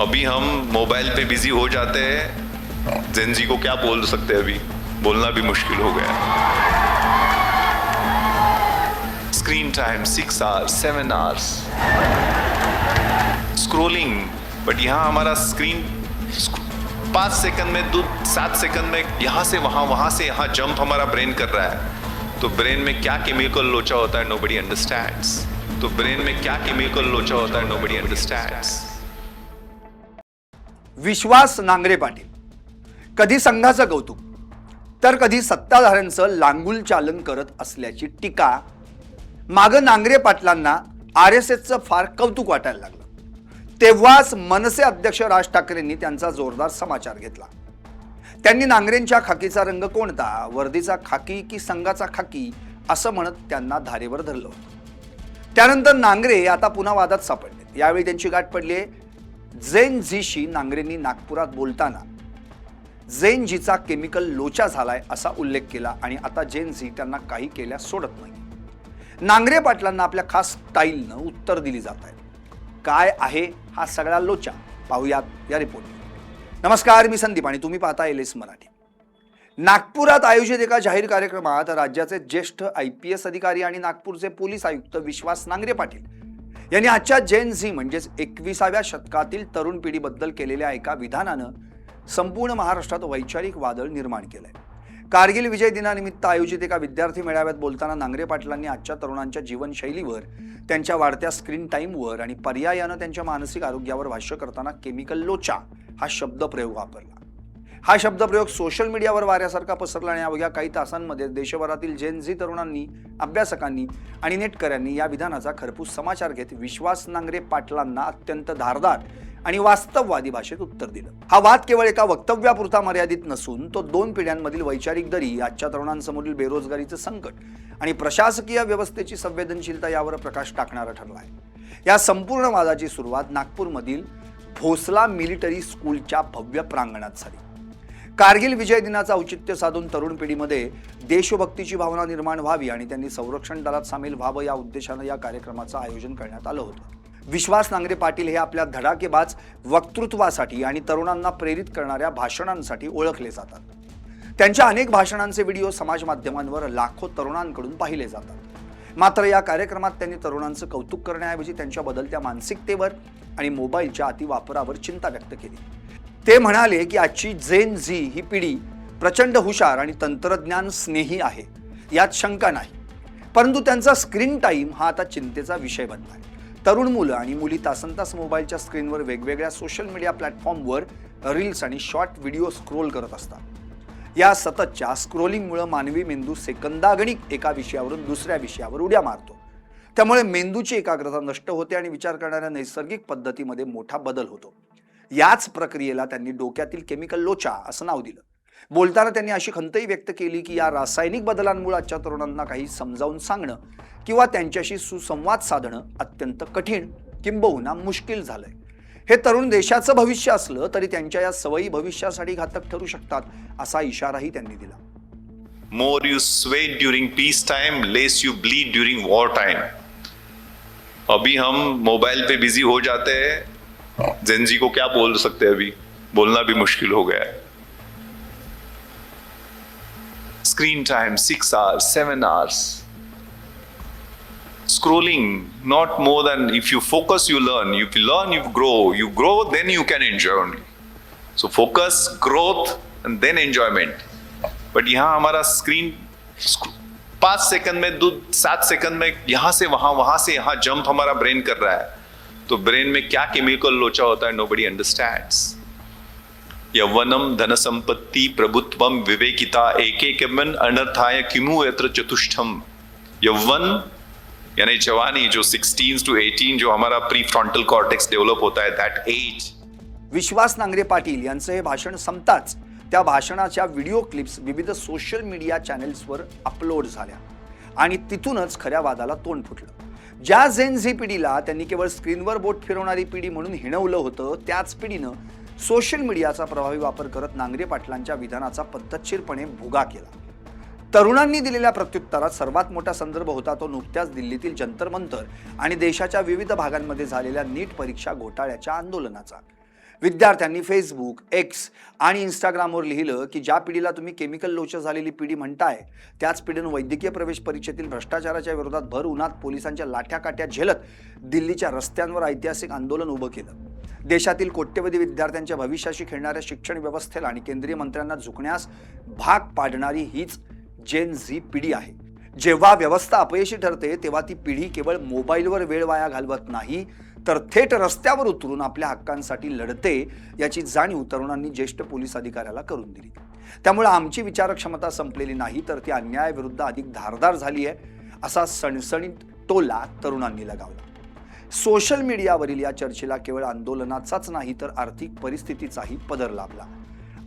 अभी हम मोबाइल पे बिजी हो जाते हैं, जेनजी को क्या बोल सकते हैं, अभी बोलना भी मुश्किल हो गया है। Screen time 6 hours 7 hours scrolling, but यहाँ हमारा स्क्रीन 5 सेकंड में 7 सेकंड में यहाँ से वहाँ, वहाँ से यहाँ जंप हमारा ब्रेन कर रहा है। तो ब्रेन में क्या केमिकल लोचा होता है, नोबडी अंडरस्टैंड्स। तो ब्रेन में क्या केमिकल लोचा होता है, नोबडी अंडरस्टैंड्स। विश्वास नांगरे पाटील कधी संघाचं कौतुक तर कधी सत्ताधाऱ्यांचं लांगुल चालन करत असल्याची टीका। मागं नांगरे पाटलांना आरएसएसचं फार कौतुक वाटायला लागलं। तेव्हाच मनसे अध्यक्ष राज ठाकरेंनी त्यांचा जोरदार समाचार घेतला। त्यांनी नांगरेंच्या खाकीचा रंग कोणता, वर्दीचा खाकी की संघाचा खाकी, असं म्हणत त्यांना धारेवर धरलं होतं। त्यानंतर नांगरे आता पुन्हा वादात सापडले। यावेळी त्यांची गाठ पडली झेन झीशी। नांगरेंनी नागपुरात बोलताना झेन झीचा केमिकल लोचा झालाय असा उल्लेख केला आणि आता झेन झी त्यांना काही केल्यास सोडत नाही। नांगरे पाटलांना आपल्या खास स्टाईलनं उत्तर दिली जात आहे। काय आहे हा सगळा लोचा, पाहूयात या रिपोर्ट। नमस्कार, मी संदीप आणि तुम्ही पाहता एलएस मराठी। नागपुरात आयोजित एका जाहीर कार्यक्रमात राज्याचे ज्येष्ठ आयपीएस अधिकारी आणि नागपूरचे पोलीस आयुक्त विश्वास नांगरे पाटील यांनी आजच्या जेन झी म्हणजेच 21व्या शतकातील तरुण पिढीबद्दल केलेल्या एका विधानानं संपूर्ण महाराष्ट्रात वैचारिक वादळ निर्माण केलंय। कारगिल विजय दिनानिमित्त आयोजित एका विद्यार्थी मेळाव्यात बोलताना नांगरे पाटलांनी आजच्या तरुणांच्या जीवनशैलीवर, त्यांच्या वाढत्या स्क्रीन टाईमवर आणि पर्यायानं त्यांच्या मानसिक आरोग्यावर भाष्य करताना केमिकल लोचा हा शब्दप्रयोग वापरला। हा शब्दप्रयोग सोशल मीडियावर वाऱ्यासारखा पसरला आणि अवघ्या काही तासांमध्ये देशभरातील जेन झी तरुणांनी, अभ्यासकांनी आणि नेटकऱ्यांनी या विधानाचा खरपूस समाचार घेत विश्वास नांगरे पाटलांना अत्यंत धारदार आणि वास्तववादी भाषेत उत्तर दिलं। हा वाद केवळ एका वक्तव्यापुरता मर्यादित नसून तो 2 पिढ्यांमधील वैचारिक दरी, आजच्या तरुणांसमोरील बेरोजगारीचं संकट आणि प्रशासकीय व्यवस्थेची संवेदनशीलता यावर प्रकाश टाकणारा ठरला आहे। या संपूर्ण वादाची सुरुवात नागपूरमधील भोसला मिलिटरी स्कूलच्या भव्य प्रांगणात झाली। कारगिल विजय दिनाचं औचित्य साधून तरुण पिढीमध्ये देशभक्तीची भावना निर्माण व्हावी आणि त्यांनी संरक्षण दलात सामील व्हावं या उद्देशानं या कार्यक्रमाचं आयोजन करण्यात आलं होतं। विश्वास नांगरे पाटील हे आपल्या धडाकेबाज वक्तृत्वासाठी आणि तरुणांना प्रेरित करणाऱ्या भाषणांसाठी ओळखले जातात। त्यांच्या अनेक भाषणांचे व्हिडिओ समाज माध्यमांवर लाखो तरुणांकडून पाहिले जातात। मात्र या कार्यक्रमात त्यांनी तरुणांचं कौतुक करण्याऐवजी त्यांच्या बदलत्या मानसिकतेवर आणि मोबाईलच्या अतिवापरावर चिंता व्यक्त केली। ते म्हणाले की आजची जेन झी ही पिढी प्रचंड हुशार आणि तंत्रज्ञान स्नेही आहे, यात शंका नाही, परंतु त्यांचा स्क्रीन टाइम हा आता चिंतेचा विषय बनला आहे। तरुण मुलं आणि मुली तासनतास मोबाईलच्या स्क्रीनवर वेगवेगळ्या सोशल मीडिया प्लॅटफॉर्मवर रील्स आणि शॉर्ट व्हिडिओ स्क्रोल करत असतात। या सततच्या स्क्रोलिंगमुळे मानवी मेंदू सेकंदागणिक एका विषयावरून दुसऱ्या विषयावर उड्या मारतो। त्यामुळे मेंदूची एकाग्रता नष्ट होते आणि विचार करण्याच्या नैसर्गिक पद्धतीमध्ये मोठा बदल होतो। याच प्रक्रियेला त्यांनी डोक्यातील केमिकल लोचा असं नाव दिलं। बोलताना त्यांनी अशी खंतही व्यक्त केली की या रासायनिक बदलांमुळे आजच्या तरुणांना काही समजावून सांगणं किंवा त्यांच्याशी सुसंवाद साधणं अत्यंत कठीण किंबहुना मुश्किल झालंय। हे तरुण देशाचं भविष्य असलं तरी त्यांच्या या सवयी भविष्यासाठी घातक ठरू शकतात असा इशाराही त्यांनी दिला। More you sweat during peace time, less you bleed during war time. अभी हम मोबाइल पे बिजी हो जाते हैं, जेनजी को क्या बोल सकते हैं, अभी बोलना भी मुश्किल हो गया है। Screen time 6 hours 7 hours scrolling, not more than, if you focus you learn, if you learn you grow, then you can enjoy only. So focus, growth and then enjoyment. But यहाँ हमारा स्क्रीन 5 सेकंड में 7 second में यहाँ से वहाँ, वहाँ से यहाँ jump हमारा brain कर रहा है। तो ब्रेन में क्या केमिकल लोचा होता है, नोबडी अंडरस्टैंड्स। यौवनम धनसंपत्ति प्रभुत्वम विवेकिता एकेकमन अनर्थाय किमु यत्र चतुष्टम। यौवन यानी जवानी, जो 16 to 18 जो हमारा प्री फ्रंटल कॉर्टेक्स डेव्हलप होता है, दैट एज। विश्वास नांगरे पाटील यांचं हे भाषण संपताच त्या भाषणाच्या व्हिडिओ क्लिप्स विविध सोशल मीडिया चॅनेल्सवर अपलोड झाल्या आणि तिथूनच खऱ्या वादाला तोंड फुटलं। ज्या जेन झी पिढीला त्यांनी केवळ स्क्रीनवर बोट फिरवणारी पिढी म्हणून हिणवलं होतं, त्याच पिढीनं सोशल मीडियाचा प्रभावी वापर करत नांगरे पाटलांच्या विधानाचा पद्धतशीरपणे भुगा केला। तरुणांनी दिलेल्या प्रत्युत्तरात सर्वात मोठा संदर्भ होता तो नुकत्याच दिल्लीतील जंतर मंतर आणि देशाच्या विविध भागांमध्ये झालेल्या नीट परीक्षा घोटाळ्याच्या आंदोलनाचा। विद्यार्थ्यांनी फेसबुक, एक्स आणि इंस्टाग्रामवर लिहिलं की ज्या पिढीला तुम्ही केमिकल लोचा झालेली पिढी म्हणताय, त्याच पिढीनं वैद्यकीय प्रवेश परीक्षेतील भ्रष्टाचाराच्या विरोधात भर उन्हात पोलिसांच्या लाठ्याकाठ्या झेलत दिल्लीच्या रस्त्यांवर ऐतिहासिक आंदोलन उभं केलं. देशातील कोट्यवधी विद्यार्थ्यांच्या भविष्याशी खेळणाऱ्या शिक्षण व्यवस्थेला आणि केंद्रीय मंत्र्यांना झुकण्यास भाग पाडणारी हीच जेन झी पिढी आहे. जेव्हा व्यवस्था अपयशी ठरते तेव्हा ती पिढी केवळ मोबाईलवर वेळ वाया घालवत नाही, तर थेट रस्त्यावर उतरून आपल्या हक्कांसाठी लढते याची जाणीव तरुणांनी ज्येष्ठ पोलीस अधिकाऱ्याला करून दिली. त्यामुळे आमची विचारक्षमता संपलेली नाही, तर ती अन्यायाविरुद्ध अधिक धारदार झाली आहे, असा सणसणीत टोला तरुणांनी लगावला. सोशल मीडियावरील या चर्चेला केवळ आंदोलनाचाच नाही तर आर्थिक परिस्थितीचाही पदर लाभला.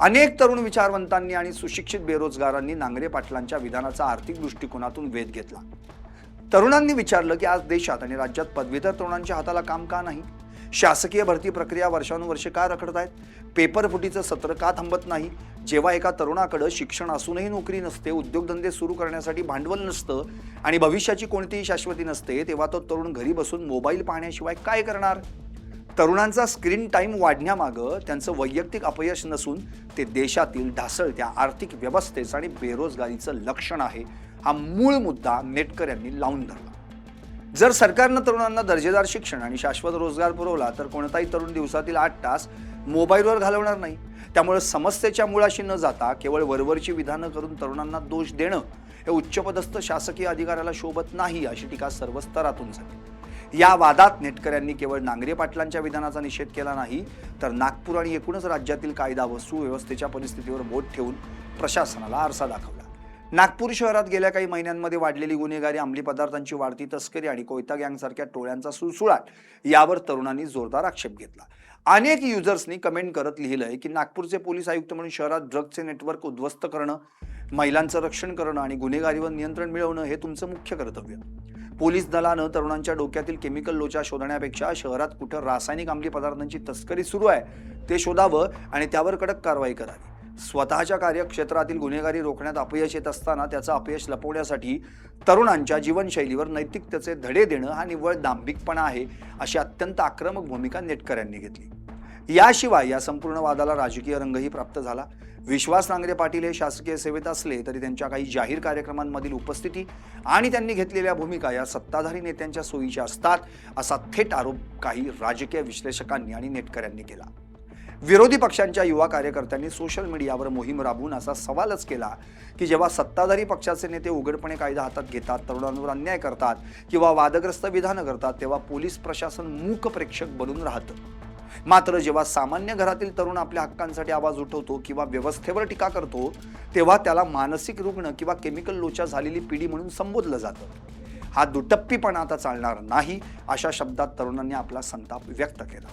अनेक तरुण विचारवंतांनी आणि सुशिक्षित बेरोजगारांनी नांगरे पाटलांच्या विधानाचा आर्थिक दृष्टिकोनातून वेध घेतला. तरुणांनी विचारलं की आज देशात आणि राज्यात पदवीधर तरुणांच्या हाताला काम का नाही? शासकीय भरती प्रक्रिया वर्षानुवर्षे का रखडत आहेत? पेपरफुटीचं सत्र का थांबत नाही? जेव्हा एका तरुणाकडे शिक्षण असूनही नोकरी नसते, उद्योगधंदे सुरू करण्यासाठी भांडवल नसतं आणि भविष्याची कोणतीही शाश्वती नसते, तेव्हा तो तरुण घरी बसून मोबाईल पाहण्याशिवाय काय करणार? तरुणांचा स्क्रीन टाइम वाढण्यामागं त्यांचं वैयक्तिक अपयश नसून ते देशातील ढासळत्या आर्थिक व्यवस्थेचं आणि बेरोजगारीचं लक्षण आहे, हा मूळ मुद्दा नेटकर यांनी लावून धरला. जर सरकारनं तरुणांना दर्जेदार शिक्षण आणि शाश्वत रोजगार पुरवला तर कोणताही तरुण दिवसातील 8 तास मोबाईलवर घालवणार नाही. त्यामुळे समस्येच्या मुळाशी न जाता केवळ वरवरची विधानं करून तरुणांना दोष देणं हे उच्चपदस्थ शासकीय अधिकाऱ्याला शोभत नाही, अशी टीका सर्व स्तरातून झाली. या वादात नेटकर यांनी केवळ नांगरे पाटलांच्या विधानाचा निषेध केला नाही, तर नागपूर आणि एकूणच राज्यातील कायदा व सुव्यवस्थेच्या परिस्थितीवर बोट ठेवून प्रशासनाला आरसा दाखवला. नागपूर शहरात गेल्या काही महिन्यांमध्ये वाढलेली गुन्हेगारी, अंमली पदार्थांची वाढती तस्करी आणि कोयता गँगसारख्या टोळ्यांचा सुळसुळाट, यावर तरुणांनी जोरदार आक्षेप घेतला. अनेक युजर्सनी कमेंट करत लिहिलंय की नागपूरचे पोलीस आयुक्त म्हणून शहरात ड्रग्जचे नेटवर्क उद्ध्वस्त करणं, महिलांचं रक्षण करणं आणि गुन्हेगारीवर नियंत्रण मिळवणं हे तुमचं मुख्य कर्तव्य. पोलीस दलानं तरुणांच्या डोक्यातील केमिकल लोचा शोधण्यापेक्षा शहरात कुठं रासायनिक अंमली पदार्थांची तस्करी सुरू आहे ते शोधावं आणि त्यावर कडक कारवाई करावी. स्वतःच्या कार्यक्षेत्रातील गुन्हेगारी रोखण्यात अपयश येत असताना त्याचं अपयश लपवण्यासाठी तरुणांच्या जीवनशैलीवर नैतिकतेचे धडे देणं हा निव्वळ दांभिकपणा आहे, अशी अत्यंत आक्रमक भूमिका नेटकर यांनी घेतली. याशिवाय या संपूर्ण वादाला राजकीय रंगही प्राप्त झाला. विश्वास नांगरे पाटील हे शासकीय सेवेत असले तरी त्यांच्या काही जाहीर कार्यक्रमांमधील उपस्थिती आणि त्यांनी घेतलेल्या भूमिका या सत्ताधारी नेत्यांच्या सोयीच्या असतात, असा थेट आरोप काही राजकीय विश्लेषकांनी आणि नेटकर यांनी केला. विरोधी पक्षांच्या युवा कार्यकर्त्यांनी सोशल मीडियावर मोहीम राबवून असा सवालच केला की जेव्हा सत्ताधारी पक्षाचे नेते उघडपणे कायदा हातात घेतात, तरुणांवर अन्याय करतात किंवा वादग्रस्त विधानं करतात, तेव्हा पोलीस प्रशासन मूक प्रेक्षक बनून राहतं. मात्र जेव्हा सामान्य घरातील तरुण आपल्या हक्कांसाठी आवाज उठवतो किंवा व्यवस्थेवर टीका करतो, तेव्हा त्याला मानसिक रुग्ण किंवा केमिकल लोचा झालेली पिढी म्हणून संबोधलं जातं. हा दुटप्पीपणा आता चालणार नाही, अशा शब्दात तरुणांनी आपला संताप व्यक्त केला.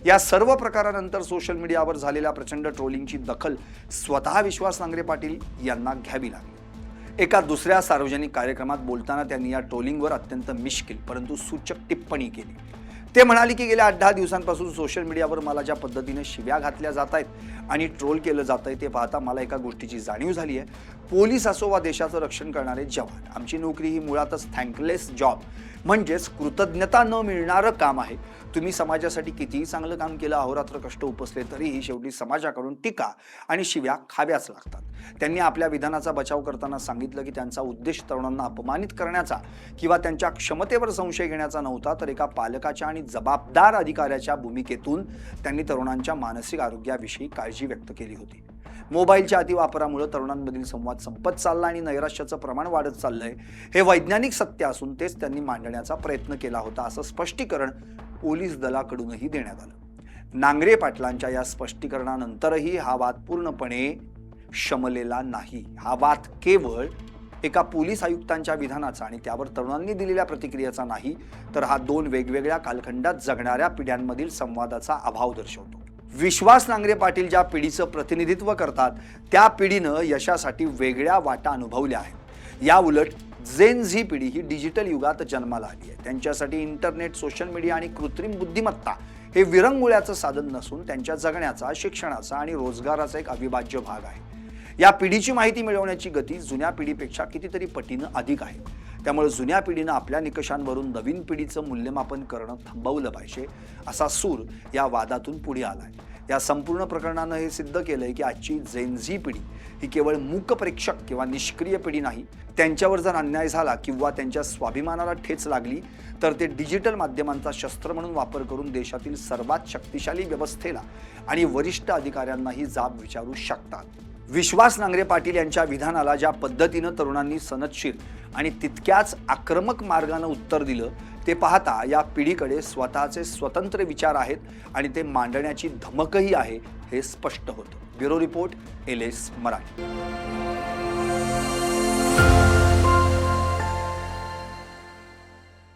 या सर्व प्रकारानंतर सोशल मीडियावर झालेल्या प्रचंड ट्रोलिंगची दखल स्वतः विश्वास नांगरे पाटील यांना घ्यावी लागली. एका दुसऱ्या सार्वजनिक कार्यक्रमात बोलताना त्यांनी या ट्रोलिंगवर अत्यंत मिश्किल परंतु सूचक टिप्पणी केली. ते म्हणाले की गेल्या 8-10 दिवसांपासून सोशल मीडियावर मला ज्या पद्धतीने शिव्या घातल्या जात आहेत आणि ट्रोल केलं जात आहे ते पाहता मला एका गोष्टीची जाणीव झाली आहे. पोलीस असो वा देशाचं रक्षण करणारे जवान, आमची नोकरी ही मुळातच थँकलेस जॉब म्हणजेच कृतज्ञता न मिळणारं काम आहे. तुम्ही समाजासाठी कितीही चांगलं काम केलं, अहोरात्र कष्ट उपसले तरीही शेवटी समाजाकडून टीका आणि शिव्या खाव्याच लागतात. त्यांनी आपल्या विधानाचा बचाव करताना सांगितलं की त्यांचा उद्देश तरुणांना अपमानित करण्याचा किंवा त्यांच्या क्षमतेवर संशय घेण्याचा नव्हता, तर एका पालकाच्या आणि जबाबदार अधिकाऱ्याच्या भूमिकेतून त्यांनी तरुणांच्या मानसिक आरोग्याविषयी काळजी व्यक्त केली होती. मोबाईलच्या अतिवापरामुळे तरुणांमधील संवाद संपत चालला आणि नैराश्याचं प्रमाण वाढत चाललंय, हे वैज्ञानिक सत्य असून तेच त्यांनी मांडण्याचा प्रयत्न केला होता, असं स्पष्टीकरण पोलीस दलाकडूनही देण्यात आलं. नांगरे पाटलांच्या या स्पष्टीकरणानंतरही हा वाद पूर्णपणे शमलेला नाही. हा वाद केवळ एका पोलीस आयुक्तांच्या विधानाचा आणि त्यावर तरुणांनी दिलेल्या प्रतिक्रियेचा नाही, तर हा 2 वेगवेगळ्या कालखंडात जगणाऱ्या पिढ्यांमधील संवादाचा अभाव दर्शवतो. विश्वास नांगरे पाटील ज्या पिढीचं प्रतिनिधित्व करतात त्या पिढीनं यशासाठी वेगळ्या वाटा अनुभवल्या आहेत. या उलट जेन झी पिढी ही डिजिटल युगात जन्माला आली आहे. त्यांच्यासाठी इंटरनेट, सोशल मीडिया आणि कृत्रिम बुद्धिमत्ता हे विरंगुळ्याचं साधन नसून त्यांच्या जगण्याचा, शिक्षणाचा आणि रोजगाराचा एक अविभाज्य भाग आहे. या पिढीची माहिती मिळवण्याची गती जुन्या पिढीपेक्षा कितीतरी पटीनं अधिक आहे. त्यामुळे जुन्या पिढीनं आपल्या निकषांवरून नवीन पिढीचं मूल्यमापन करणं थांबवलं पाहिजे, असा सूर या वादातून पुढे आलाय. या संपूर्ण प्रकरणानं हे सिद्ध केलंय की आजची जेनझी पिढी ही केवळ मूक प्रेक्षक किंवा निष्क्रिय पिढी नाही. त्यांच्यावर जर अन्याय झाला किंवा त्यांच्या स्वाभिमानाला ठेच लागली तर ते डिजिटल माध्यमांचा शस्त्र म्हणून वापर करून देशातील सर्वात शक्तिशाली व्यवस्थेला आणि वरिष्ठ अधिकाऱ्यांनाही जाब विचारू शकतात. विश्वास नांगरे पाटील यांच्या विधानाला ज्या पद्धतीनं तरुणांनी सनदशीर आणि तितक्याच आक्रमक मार्गानं उत्तर दिलं ते पाहता या पिढीकडे स्वतःचे स्वतंत्र विचार आहेत आणि ते मांडण्याची धमकही आहे हे स्पष्ट होतं. Bureau report, LS Marathi.